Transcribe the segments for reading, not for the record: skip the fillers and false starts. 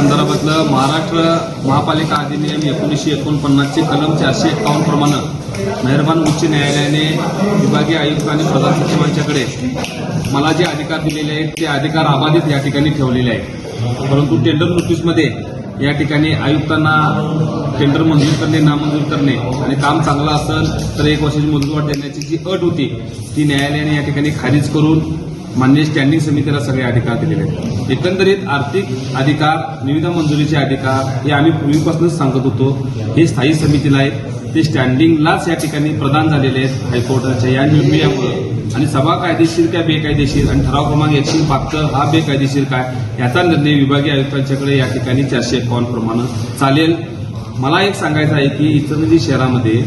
संदर्भातलं महाराष्ट्र महापालिका अधिनियम 1949 कलम 451 प्रमाणे मेहरबान उच्च न्यायालयाने विभागीय आयुक्त आणि प्रधान सचिवांच्याकडे मला जे अधिकार दिलेले आहेत ते अधिकार अबाधित या ठिकाणी ठेवलेले आहेत। परंतु टेंडर नोटीसमध्ये या ठिकाणी आयुक्तांना टेंडर मंजूर करणे नामंजूर करणे आणि काम चांगलं असेल तर 1 वर्षाची मुदतवाढ देण्याची जी अट होती ती न्यायालयाने या ठिकाणी खारिज करून मान्य स्टँडिंग समितीला सगळे अधिकार दिलेले आहेत। एकंदरीत आर्थिक अधिकार निविदा मंजुरीचे अधिकार हे आम्ही पूर्वीपासूनच सांगत होतो, हे स्थायी समितीला आहेत, ते स्टँडिंगलाच या ठिकाणी प्रदान झालेले आहेत हायकोर्टाच्या या निर्णयामुळे। आणि सभा कायदेशीर काय बेकायदेशीर आणि ठराव क्रमांक 172 हा बेकायदेशीर काय याचा निर्णय विभागीय आयुक्तांच्याकडे या ठिकाणी 451 प्रमाणे चालेल। मला एक सांगायचं आहे की इचलकरंजी शहरामध्ये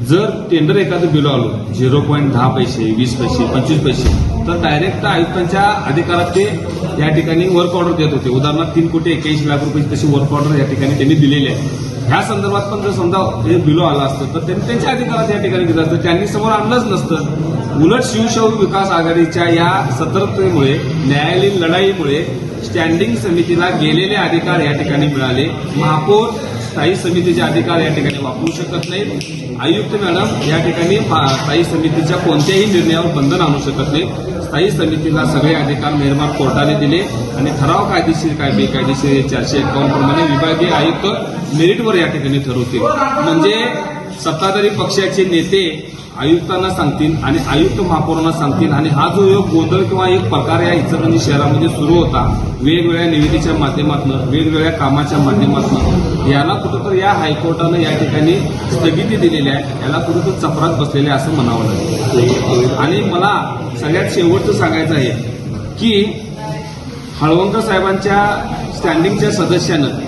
जर टेंडर एखादं बिलो आलं 0.10 पैसे 20 पैसे 25 पैसे तर डायरेक्ट आयुक्तांच्या अधिकारात ते या ठिकाणी वर्क ऑर्डर देत होते। उदाहरणार्थ 3,81,00,000 रुपये तशी वर्क ऑर्डर या ठिकाणी त्यांनी दिलेली आहे। ह्या संदर्भात पण जर समजा हे बिलो आलं असतं तर त्यांनी त्यांच्या अधिकारात या ठिकाणी दिलं असतं, त्यांनी समोर आणलंच नसतं। उलट शिवशाहू विकास आघाडीच्या या सतर्कतेमुळे न्यायालयीन लढाईमुळे स्टँडिंग समितीला गेलेले अधिकार या ठिकाणी मिळाले। महापौर स्थायी समितीचे अधिकार या ठिकाणी वापरू शकत नाहीत। आयुक्त मॅडम या ठिकाणी स्थायी समितीच्या कोणत्याही निर्णयावर बंधन आणू शकत नाहीत। स्थायी समितीला सगळे अधिकार मेहरबान कोर्टाने दिले आणि ठराव कायदेशीर काय बेकायदेशीर 451 प्रमाणे विभागीय आयुक्त मेरिटवर या ठिकाणी ठरवतील। म्हणजे सत्ताधारी पक्षाचे नेते आयुक्तांना सांगतील आणि आयुक्त महापौरांना सांगतील आणि हा जो एक गोंधळ किंवा एक प्रकार या इचलकरंजी शहरामध्ये सुरू होता वेगवेगळ्या निविदेच्या माध्यमातून वेगवेगळ्या कामाच्या माध्यमातून याला कुठंतरी या हायकोर्टानं या ठिकाणी स्थगिती दिलेली आहे, याला कुठंतरी चपरात बसलेले असं म्हणावं लागेल। आणि मला सगळ्यात शेवटचं सांगायचं आहे की हळवंकर साहेबांच्या स्टँडिंगच्या सदस्यानं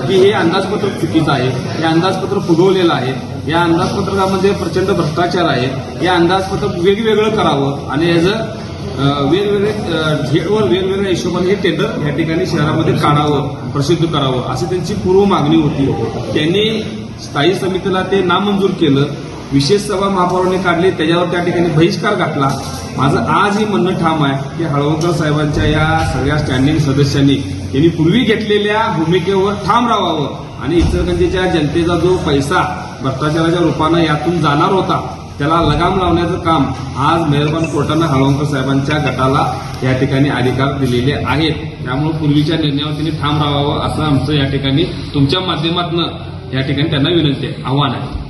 की हे अंदाजपत्रक चुकीचं आहे, हे अंदाजपत्रक फुगवलेलं आहे, या अंदाजपत्रकामध्ये प्रचंड भ्रष्टाचार आहे, या अंदाजपत्रक वेगवेगळं करावं आणि याचं वेगवेगळे झेडवर वेगवेगळ्या हिशोबाने हे टेंडर या ठिकाणी शहरामध्ये काढावं प्रसिद्ध करावं अशी त्यांची पूर्व मागणी होती। त्यांनी स्थायी समितीला ते नामंजूर केलं, विशेष सभा महापौरांनी काढली, त्याच्यावर त्या ठिकाणी बहिष्कार घातला। माझं आजही म्हणणं ठाम आहे की हळवंकर साहेबांच्या या सगळ्या स्टँडिंग सदस्यांनी त्यांनी पूर्वी घेतलेल्या भूमिकेवर ठाम राहावं आणि इचलकरंजीच्या जनतेचा जो पैसा भ्रष्टाचाराच्या रूपानं यातून जाणार होता त्याला लगाम लावण्याचं काम आज मेहरबान कोर्टानं हळवंकर साहेबांच्या गटाला या ठिकाणी अधिकार दिलेले आहेत। त्यामुळे पूर्वीच्या निर्णयावर त्यांनी ठाम राहावं असं आमचं या ठिकाणी तुमच्या माध्यमातून या ठिकाणी त्यांना विनंती आहे, आव्हान आहे।